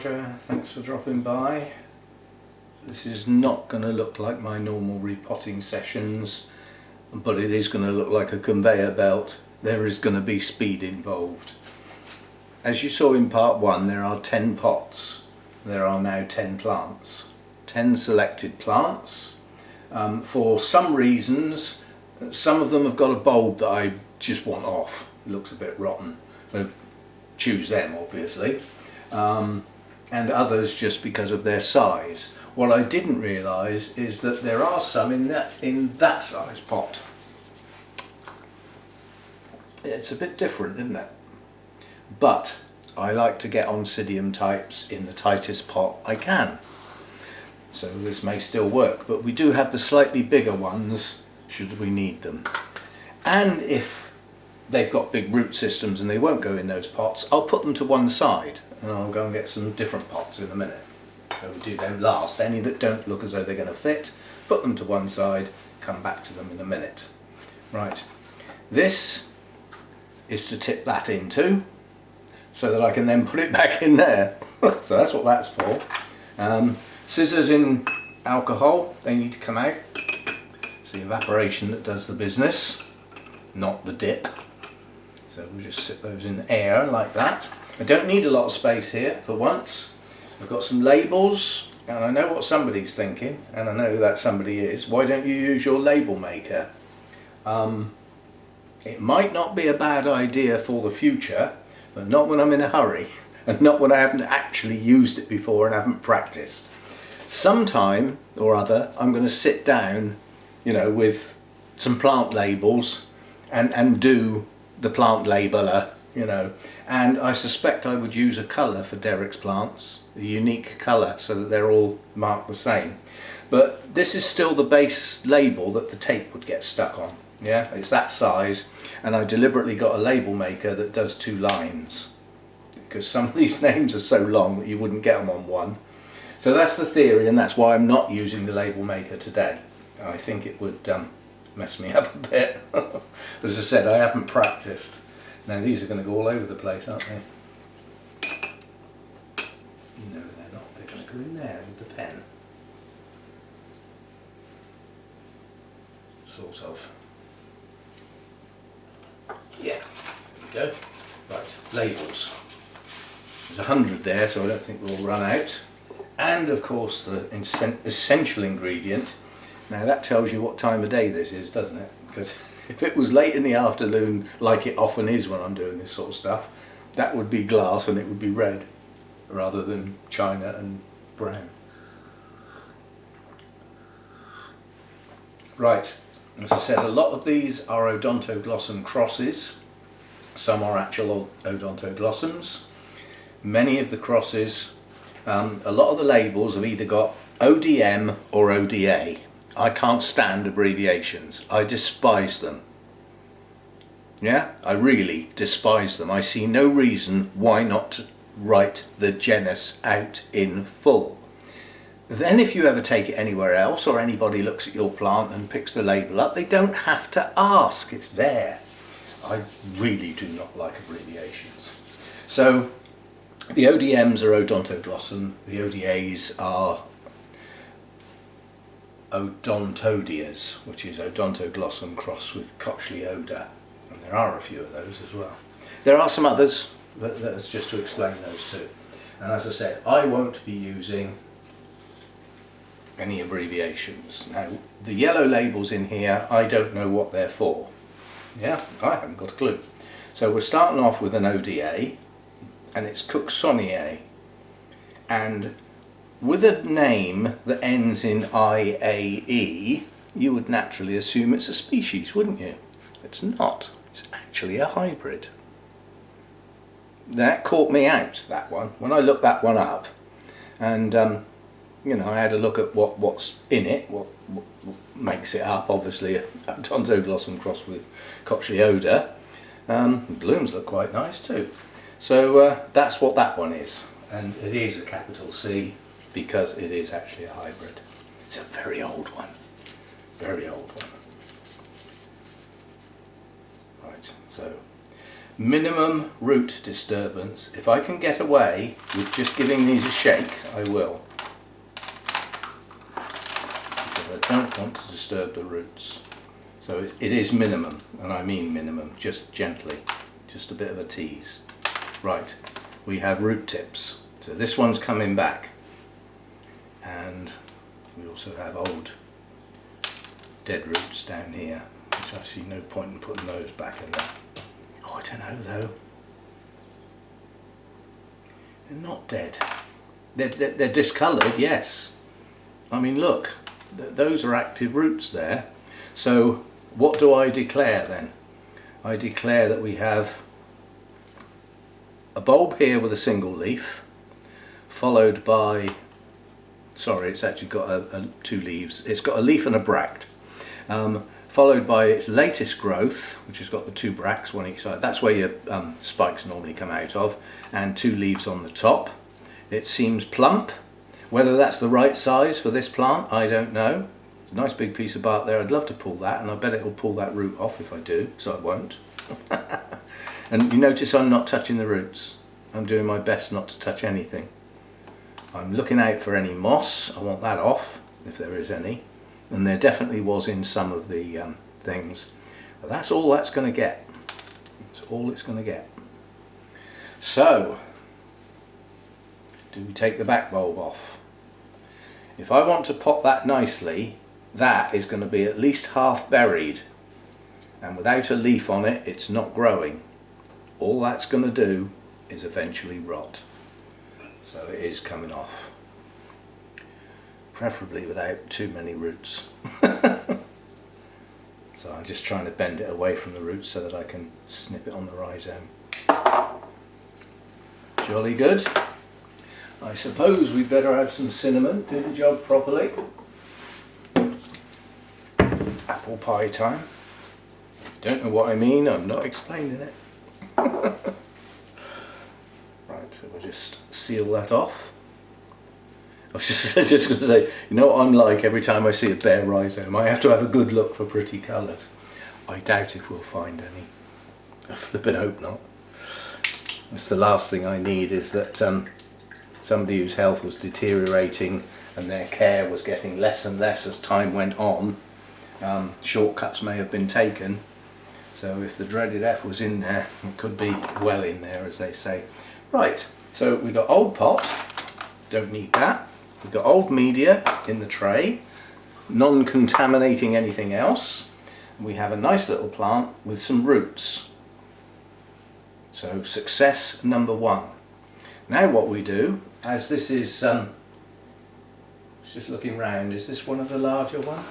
Roger, thanks for dropping by. This is not going to look like my normal repotting sessions, but it is going to look like a conveyor belt. There is going to be speed involved. As you saw in part 1, there are 10 pots. There are now 10 plants. 10 selected plants. For some reasons, some of them have got a bulb that I just want off. It looks a bit rotten. So choose them, obviously. And others just because of their size. What I didn't realise is that there are some in that size pot. It's a bit different, isn't it? But I like to get Oncidium types in the tightest pot I can. So this may still work, but we do have the slightly bigger ones should we need them. And if they've got big root systems and they won't go in those pots, I'll put them to one side and I'll go and get some different pots in a minute. So we do them last. Any that don't look as though they're going to fit, put them to one side, come back to them in a minute. Right, this is to tip that into so that I can then put it back in there. So that's what that's for. Scissors in alcohol, they need to come out. It's the evaporation that does the business, not the dip. So we'll just sit those in air like that. I don't need a lot of space here for once. I've got some labels, and I know what somebody's thinking, and I know who that somebody is. Why don't you use your label maker? It might not be a bad idea for the future, but not when I'm in a hurry, and not when I haven't actually used it before and haven't practiced. Sometime or other, I'm going to sit down, you know, with some plant labels and do the plant labeler, you know, and I suspect I would use a colour for Derek's plants, a unique colour, so that they're all marked the same. But this is still the base label that the tape would get stuck on. Yeah, it's that size, and I deliberately got a label maker that does 2 lines because some of these names are so long that you wouldn't get them on one. So that's the theory, and that's why I'm not using the label maker today. I think it would mess me up a bit. As I said, I haven't practiced. Now these are going to go all over the place, aren't they? No, they're not. They're going to go in there with the pen. Sort of. Yeah, there we go. Right, labels. There's 100 there, so I don't think we'll run out. And of course the essential ingredient. Now that tells you what time of day this is, doesn't it? Because if it was late in the afternoon, like it often is when I'm doing this sort of stuff, that would be glass and it would be red, rather than china and brown. Right, as I said, a lot of these are Odontoglossum crosses. Some are actual Odontoglossums. Many of the crosses, a lot of the labels have either got ODM or ODA. I can't stand abbreviations. I despise them. Yeah, I really despise them. I see no reason why not to write the genus out in full. Then if you ever take it anywhere else, or anybody looks at your plant and picks the label up, they don't have to ask. It's there. I really do not like abbreviations. So the ODMs are Odontoglossum, the ODAs are Odontodias, which is Odontoglossum crossed with Cochliodas, and there are a few of those as well. There are some others, but that's just to explain those two. And as I said, I won't be using any abbreviations. Now, the yellow labels in here, I don't know what they're for. Yeah, I haven't got a clue. So we're starting off with an ODA, and it's Cochliodas. And with a name that ends in IAE, you would naturally assume it's a species, wouldn't you? It's not. It's actually a hybrid. That caught me out, that one, when I looked that one up. And, you know, I had a look at what's in it, what makes it up. Obviously, a Odontoglossum crossed with Cochliodas. The blooms look quite nice too. So that's what that one is. And it is a capital C, because it is actually a hybrid. It's a very old one. Very old one. Right, so minimum root disturbance. If I can get away with just giving these a shake, I will. Because I don't want to disturb the roots. So it is minimum, and I mean minimum, just gently, just a bit of a tease. Right, we have root tips. So this one's coming back. And we also have old dead roots down here, which I see no point in putting those back in there. Oh, I don't know though. They're not dead. They're discoloured, yes. I mean, look, those are active roots there. So what do I declare then? I declare that we have a bulb here with a single leaf, followed by, sorry, it's actually got two leaves. It's got a leaf and a bract. Followed by its latest growth, which has got the two bracts, one each side. That's where your spikes normally come out of, and two leaves on the top. It seems plump. Whether that's the right size for this plant, I don't know. It's a nice big piece of bark there. I'd love to pull that, and I bet it will pull that root off if I do, so I won't. And you notice I'm not touching the roots. I'm doing my best not to touch anything. I'm looking out for any moss. I want that off, if there is any. And there definitely was in some of the things. But that's all that's going to get. That's all it's going to get. So, do we take the back bulb off? If I want to pot that nicely, that is going to be at least half buried. And without a leaf on it, it's not growing. All that's going to do is eventually rot. So it is coming off. Preferably without too many roots. So I'm just trying to bend it away from the roots so that I can snip it on the rhizome. Jolly good. I suppose we'd better have some cinnamon, do the job properly. Apple pie time. Don't know what I mean, I'm not explaining it. Right, so we'll just seal that off. I was just going to say, you know what I'm like every time I see a bare rhizome? I have to have a good look for pretty colours. I doubt if we'll find any. I flippin' hope not. That's the last thing I need, is that somebody whose health was deteriorating and their care was getting less and less as time went on. Shortcuts may have been taken. So if the dreaded F was in there, it could be well in there, as they say. Right, so we've got old pot, don't need that. We've got old media in the tray, non-contaminating anything else. We have a nice little plant with some roots. So success number one. Now what we do, as this is, just looking round, is this one of the larger ones?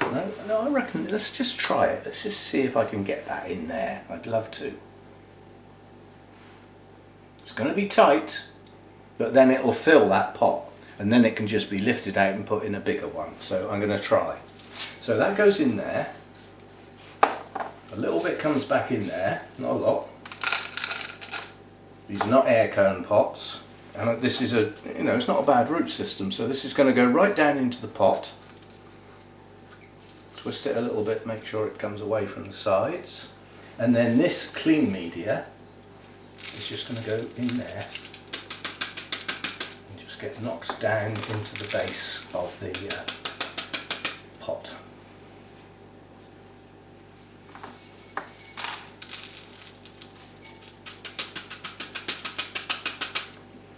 No, I reckon, let's just try it. Let's just see if I can get that in there. I'd love to. It's going to be tight, but then it'll fill that pot. And then it can just be lifted out and put in a bigger one. So I'm going to try. So that goes in there. A little bit comes back in there, not a lot. These are not air cone pots. And this is a, you know, it's not a bad root system. So this is going to go right down into the pot. Twist it a little bit, make sure it comes away from the sides. And then this clean media is just going to go in there. Get knocked down into the base of the pot.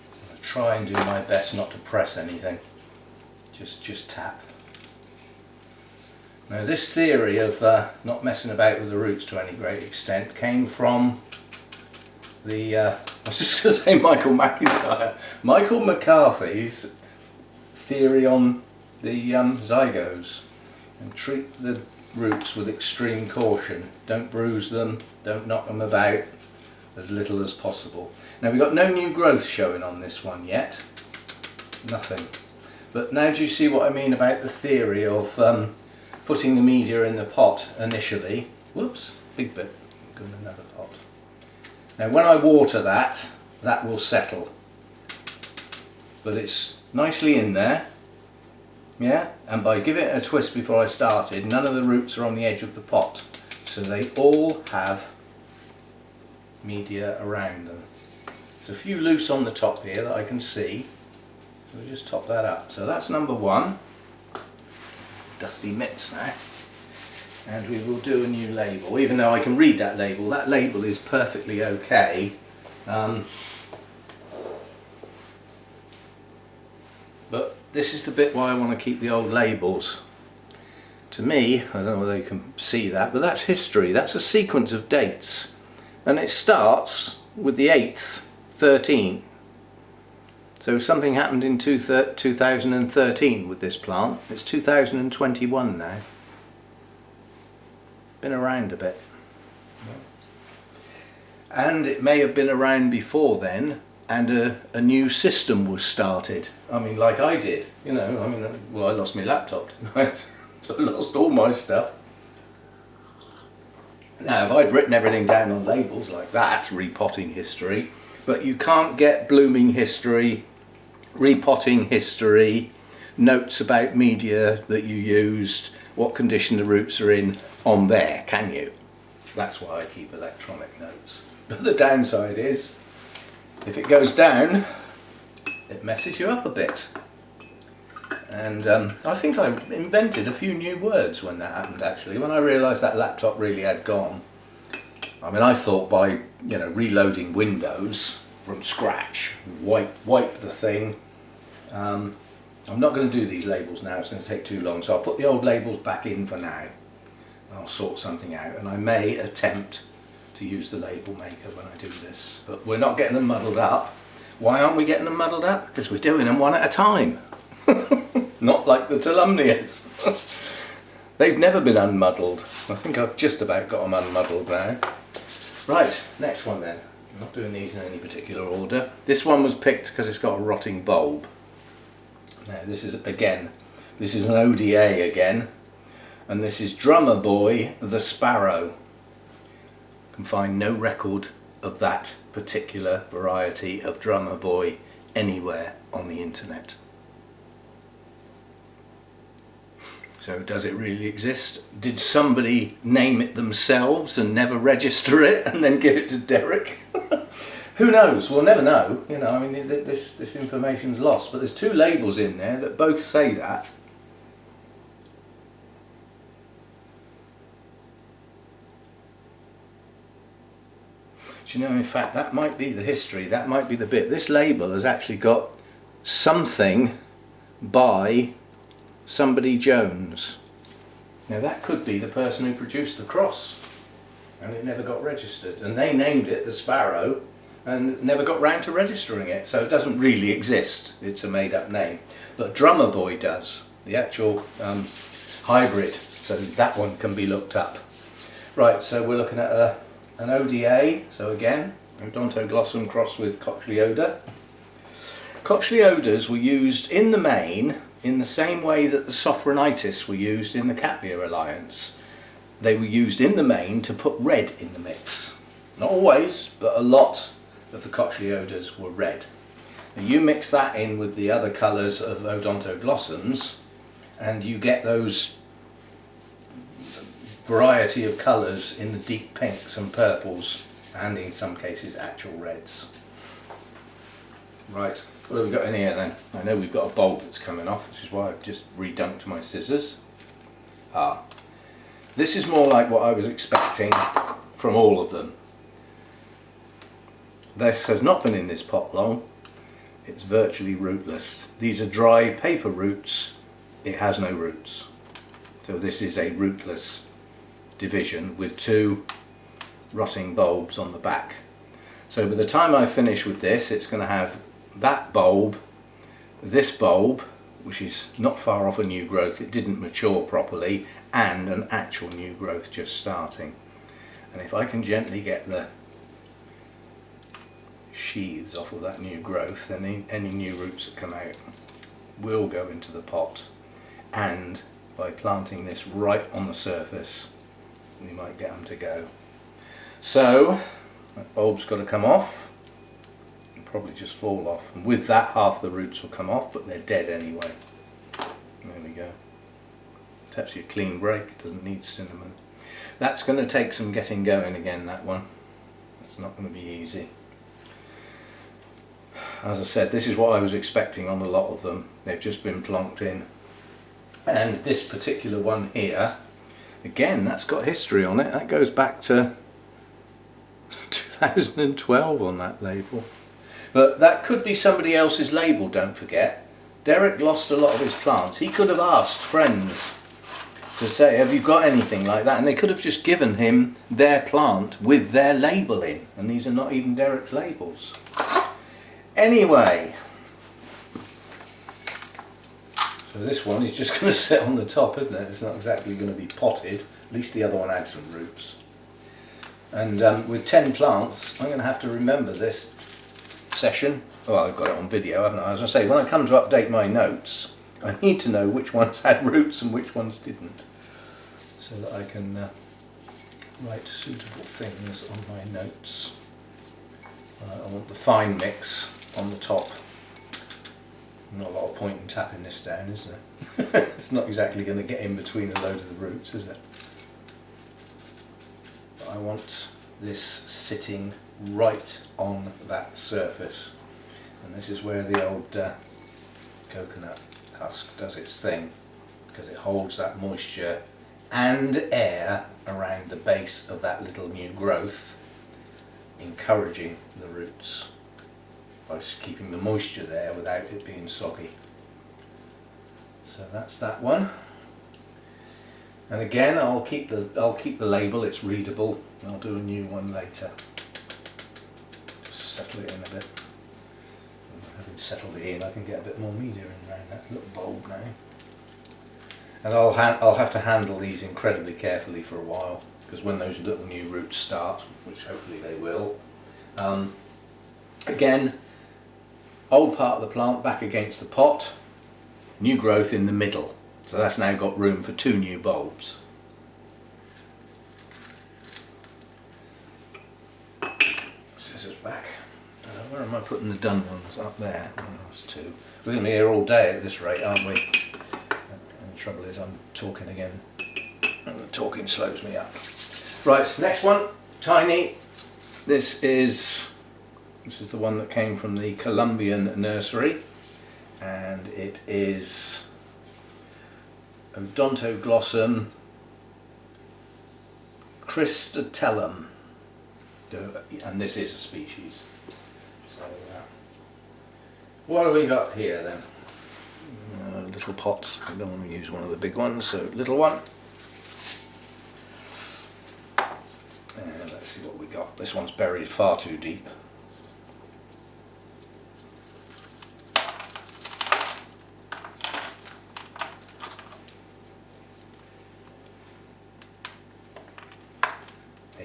I'm going to try and do my best not to press anything. Just tap. Now this theory of not messing about with the roots to any great extent came from the I was just going to say Michael McCarthy's theory on the zygos, and treat the roots with extreme caution. Don't bruise them, don't knock them about, as little as possible. Now we've got no new growth showing on this one yet, nothing. But now do you see what I mean about the theory of putting the media in the pot initially? Whoops, big bit, go in another pot. Now when I water that, that will settle, but it's nicely in there, yeah, and by giving it a twist before I started, none of the roots are on the edge of the pot, so they all have media around them. There's a few loose on the top here that I can see, so we'll just top that up. So that's number one. Dusty mitts now. And we will do a new label, even though I can read that label. That label is perfectly okay. But this is the bit why I want to keep the old labels. To me, I don't know whether you can see that, but that's history. That's a sequence of dates. And it starts with the 8th, 13. So something happened in 2013 with this plant. It's 2021 now. Been around a bit. And it may have been around before then, and a new system was started. I mean, like I did, you know, I mean, well, I lost my laptop, didn't I? So I lost all my stuff. Now, if I'd written everything down on labels like that, repotting history, but you can't get blooming history, repotting history, notes about media that you used, what condition the roots are in on there, can you? That's why I keep electronic notes. But the downside is, if it goes down, it messes you up a bit. And I think I invented a few new words when that happened, actually, when I realised that laptop really had gone. I mean, I thought by, you know, reloading Windows from scratch, wipe the thing. I'm not going to do these labels now, it's going to take too long, so I'll put the old labels back in for now. I'll sort something out, and I may attempt to use the label maker when I do this, but we're not getting them muddled up. Why aren't we getting them muddled up? Because we're doing them one at a time. Not like the Tulumnias. They've never been unmuddled. I think I've just about got them unmuddled now. Right, next one then. I'm not doing these in any particular order. This one was picked because it's got a rotting bulb. Now this is, again, this is an ODA again, and this is Drummer Boy the Sparrow. I can find no record of that particular variety of Drummer Boy anywhere on the internet. So does it really exist? Did somebody name it themselves and never register it and then give it to Derek? Who knows? We'll never know. You know, I mean, this information's lost. But there's two labels in there that both say that. Do you know, in fact, that might be the history. That might be the bit. This label has actually got something by somebody Jones. Now that could be the person who produced the cross, and it never got registered, and they named it the Sparrow and never got round to registering it, so it doesn't really exist. It's a made-up name, but Drummer Boy does, the actual hybrid, so that one can be looked up. Right, so we're looking at an ODA, so again Odontoglossum crossed with Cochlioda. Cochliodas were used in the main in the same way that the Sophronitis were used in the Catlia Alliance. They were used in the main to put red in the mix. Not always, but a lot of the Cochliodas were red. Now you mix that in with the other colours of Odontoglossums and you get those variety of colours in the deep pinks and purples, and in some cases actual reds. Right, what have we got in here then? I know we've got a bulb that's coming off, which is why I've just redunked my scissors. This is more like what I was expecting from all of them. This has not been in this pot long. It's virtually rootless. These are dry paper roots. It has no roots. So this is a rootless division with two rotting bulbs on the back. So by the time I finish with this, it's going to have that bulb, this bulb, which is not far off a new growth, it didn't mature properly, and an actual new growth just starting. And if I can gently get the sheaths off of that new growth, then any new roots that come out will go into the pot, and by planting this right on the surface we might get them to go. So that bulb's got to come off, and probably just fall off, and with that half the roots will come off, but they're dead anyway. There we go. It's actually a clean break, it doesn't need cinnamon. That's going to take some getting going again, that one. It's not going to be easy. As I said, this is what I was expecting on a lot of them. They've just been plonked in. And this particular one here, again, that's got history on it. That goes back to 2012 on that label. But that could be somebody else's label, don't forget. Derek lost a lot of his plants. He could have asked friends to say, have you got anything like that? And they could have just given him their plant with their label in. And these are not even Derek's labels. Anyway, so this one is just going to sit on the top, isn't it? It's not exactly going to be potted. At least the other one had some roots. And with 10 plants, I'm going to have to remember this session. Oh, I've got it on video, haven't I? As I say, when I come to update my notes, I need to know which ones had roots and which ones didn't, so that I can write suitable things on my notes. I want the fine mix on the top. Not a lot of point in tapping this down, is there? It's not exactly going to get in between a load of the roots, is it? But I want this sitting right on that surface, and this is where the old coconut husk does its thing, because it holds that moisture and air around the base of that little new growth, encouraging the roots by keeping the moisture there without it being soggy. So that's that one. And again, I'll keep the label. It's readable. I'll do a new one later. Just settle it in a bit. Having settled it in, I can get a bit more media in around that little bulb now. And I'll have to handle these incredibly carefully for a while, because when those little new roots start, which hopefully they will, again, old part of the plant back against the pot, new growth in the middle. So that's now got room for 2 new bulbs. Scissors back. Where am I putting the done ones? Up there. Oh, that's 2. We're going to be here all day at this rate, aren't we? And the trouble is I'm talking again, and the talking slows me up. Right, next one, tiny. This is the one that came from the Colombian nursery, and it is Odontoglossum cristatellum, and this is a species. So what have we got here then? Little pots. I don't want to use one of the big ones, so little one. And let's see what we got. This one's buried far too deep.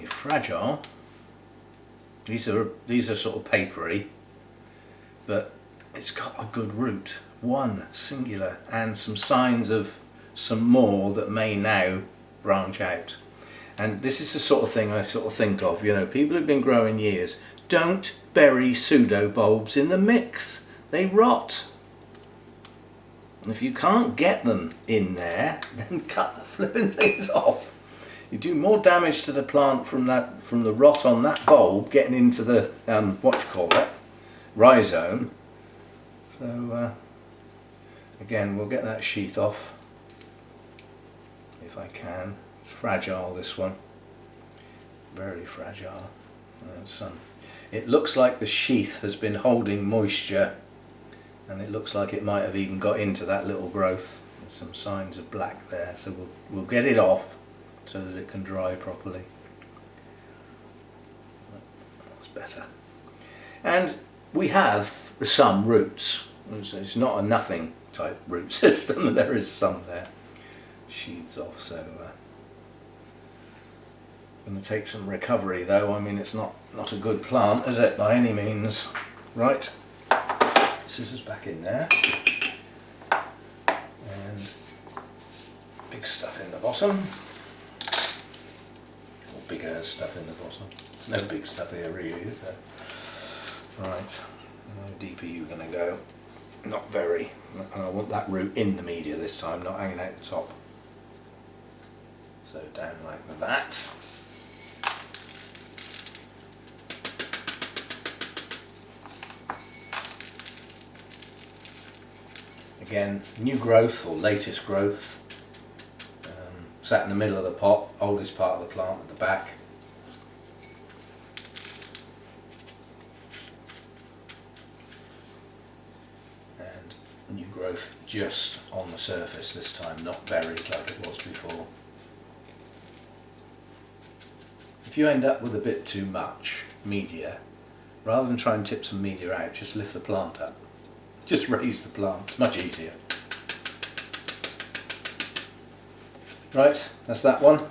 Fragile. These are sort of papery, but it's got a good root, one singular, and some signs of some more that may now branch out. And this is the sort of thing I sort of think of, you know, people who've been growing years, don't bury pseudo bulbs in the mix, they rot. And if you can't get them in there, then cut the flipping things off. You do more damage to the plant from the rot on that bulb getting into the rhizome. So again, we'll get that sheath off if I can. It's fragile, this one, very fragile. It looks like the sheath has been holding moisture, and it looks like it might have even got into that little growth. There's some signs of black there, so we'll get it off so that it can dry properly. That's better. And we have some roots. It's not a nothing type root system, there is some there. Sheaths off, so going to take some recovery though. I mean, it's not a good plant, is it, by any means. Right, scissors back in there, and big stuff in the bottom. Bigger stuff in the bottom. There's no big stuff here really, is there? Right, how deep are you going to go? Not very. And I want that root in the media this time, not hanging out the top. So down like that. Again, new growth or latest growth. Sat in the middle of the pot, oldest part of the plant at the back. And new growth just on the surface this time, not buried like it was before. If you end up with a bit too much media, rather than try and tip some media out, just lift the plant up. Just raise the plant, it's much easier. Right, that's that one,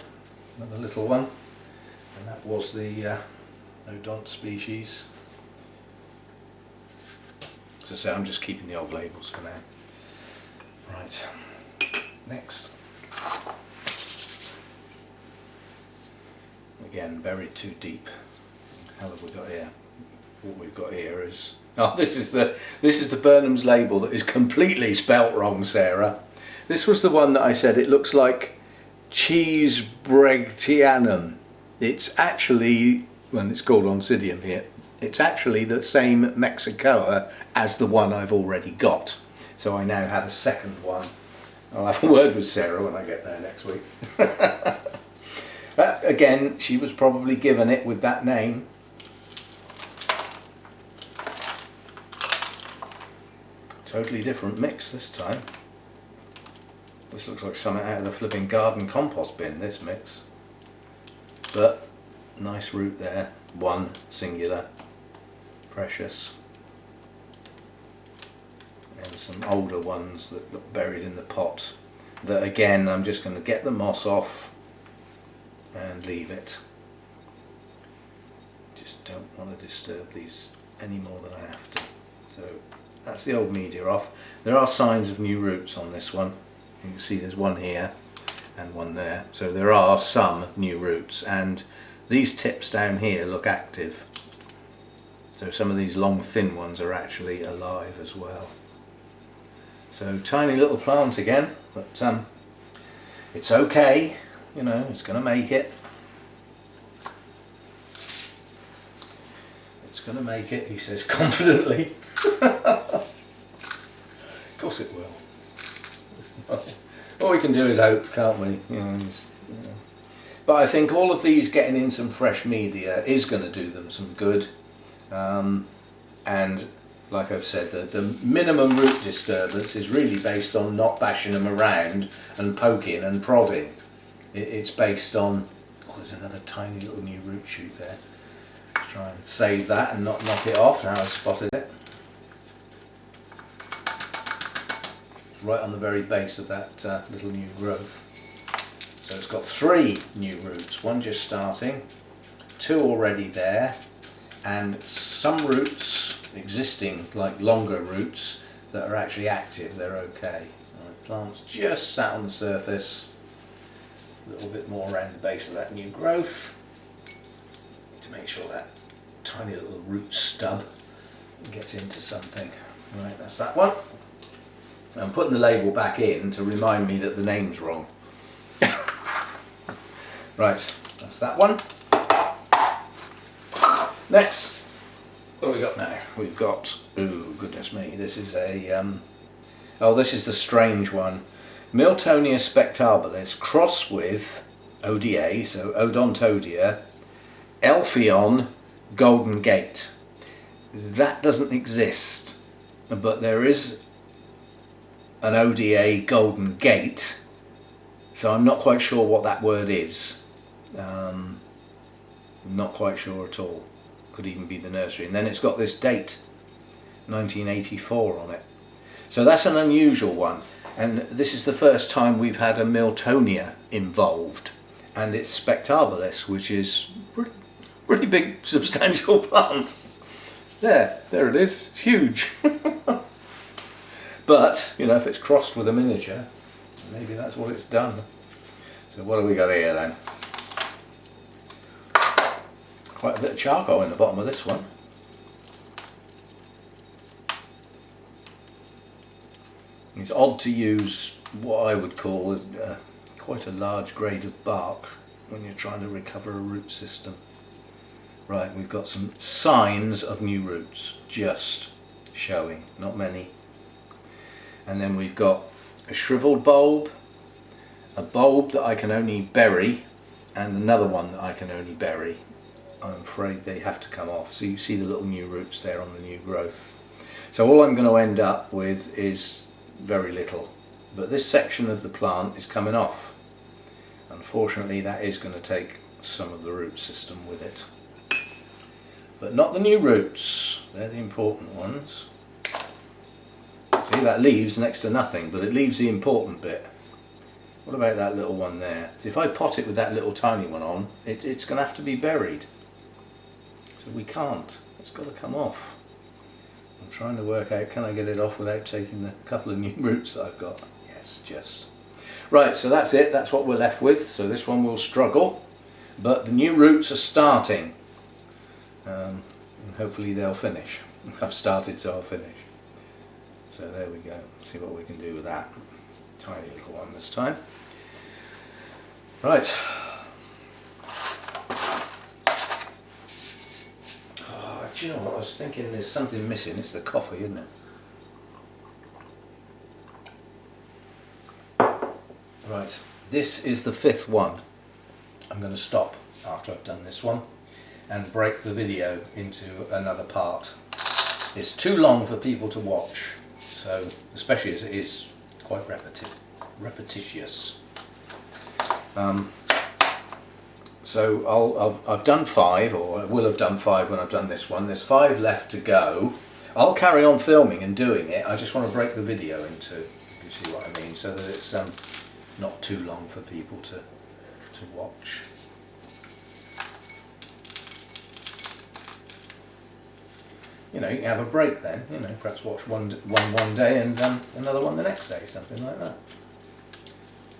another little one, and that was the Odont species. As I say, I'm just keeping the old labels for now. Right, next. Again, buried too deep. What the hell have we got here? What we've got here is, oh, this is the Burnham's label that is completely spelt wrong, Sarah. This was the one that I said it looks like cheese Bregtianum. It's actually, when it's called Oncidium here, it's actually the same Mexicoa as the one I've already got. So I now have a second one. I'll have a word with Sarah when I get there next week. Again, she was probably given it with that name. Totally different mix this time. This looks like something out of the flipping garden compost bin, this mix. But, nice root there. One, singular. Precious. And some older ones that got buried in the pot. That again, I'm just going to get the moss off and leave it. Just don't want to disturb these any more than I have to. So, that's the old media off. There are signs of new roots on this one. You can see there's one here and one there. So there are some new roots, and these tips down here look active. So some of these long thin ones are actually alive as well. So tiny little plant again, but it's okay, you know, it's going to make it. It's going to make it, he says confidently. Of course it will. All we can do is hope, can't we? You know. But I think all of these getting in some fresh media is going to do them some good. And like I've said, the minimum root disturbance is really based on not bashing them around and poking and prodding. It's based on, oh, there's another tiny little new root shoot there. Let's try and save that and not knock it off. Now I've spotted it. It's right on the very base of that little new growth. So it's got 3 new roots, one just starting, 2 already there, and some roots existing, like longer roots, that are actually active. They're okay. Right, plant's just sat on the surface, a little bit more around the base of that new growth, to make sure that tiny little root stub gets into something. Right, that's that one. I'm putting the label back in to remind me that the name's wrong. Right, that's that one. Next, what have we got now? We've got, oh goodness me, this is a, oh, this is the strange one. Miltonia spectabilis cross with ODA, so Odontodia, Elphion Golden Gate. That doesn't exist, but there is an ODA Golden Gate, so I'm not quite sure what that word is. Not quite sure at all. Could even be the nursery. And then it's got this date, 1984 on it. So that's an unusual one. And this is the first time we've had a Miltonia involved. And it's spectabilis, which is really big, substantial plant. There it is. It's huge. But, you know, if it's crossed with a miniature, maybe that's what it's done. So what have we got here then? Quite a bit of charcoal in the bottom of this one. It's odd to use what I would call quite a large grade of bark when you're trying to recover a root system. Right, we've got some signs of new roots, just showing, not many. And then we've got a shriveled bulb, a bulb that I can only bury, and another one that I can only bury. I'm afraid they have to come off. So you see the little new roots there on the new growth. So all I'm going to end up with is very little. But this section of the plant is coming off. Unfortunately, that is going to take some of the root system with it. But not the new roots. They're the important ones. See, that leaves next to nothing, but it leaves the important bit. What about that little one there? So if I pot it with that little tiny one on, it's going to have to be buried. So we can't. It's got to come off. I'm trying to work out, can I get it off without taking the couple of new roots that I've got? Yes, just. Right, so that's it. That's what we're left with. So this one will struggle, but the new roots are starting. And hopefully they'll finish. I've started, so I'll finish. So there we go. See what we can do with that. Tiny little one this time. Right. Oh, do you know what? I was thinking there's something missing. It's the coffee, isn't it? Right. This is the 5th one. I'm going to stop after I've done this one and break the video into another part. It's too long for people to watch, so especially as it is quite repetitious. So I've done 5, or I will have done 5 when I've done this one. There's 5 left to go. I'll carry on filming and doing it. I just want to break the video into, you see what I mean, so that it's not too long for people to watch. You know, you can have a break then, you know, perhaps watch one day and another one the next day, something like that.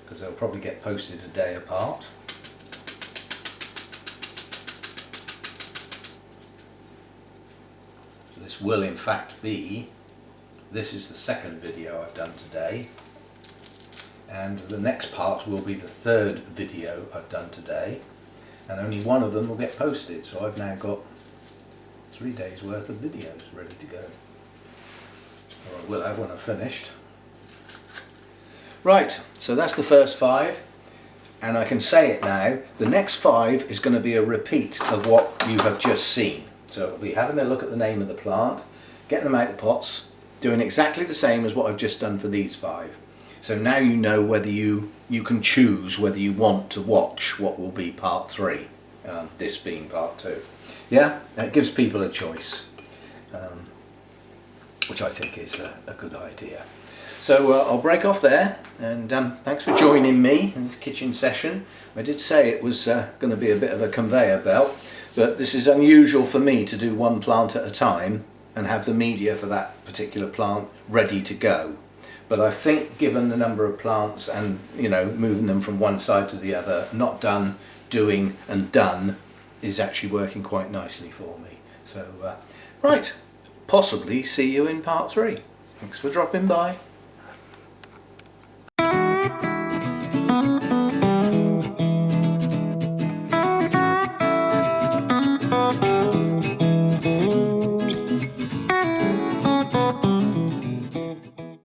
Because they'll probably get posted a day apart. So this will in fact be, this is the 2nd video I've done today, and the next part will be the 3rd video I've done today, and only one of them will get posted, so I've now got 3 days worth of videos ready to go. Or I will have when I've finished. Right, so that's the first 5, and I can say it now, the next 5 is going to be a repeat of what you have just seen. So it'll be having a look at the name of the plant, getting them out of the pots, doing exactly the same as what I've just done for these 5. So now you know whether you can choose whether you want to watch what will be part 3, this being part 2. Yeah, it gives people a choice, which I think is a good idea. So I'll break off there, and thanks for joining me in this kitchen session. I did say it was going to be a bit of a conveyor belt, but this is unusual for me to do one plant at a time and have the media for that particular plant ready to go. But I think given the number of plants and, you know, moving them from one side to the other, not done, doing and done, is actually working quite nicely for me. So, right, possibly see you in part 3. Thanks for dropping by.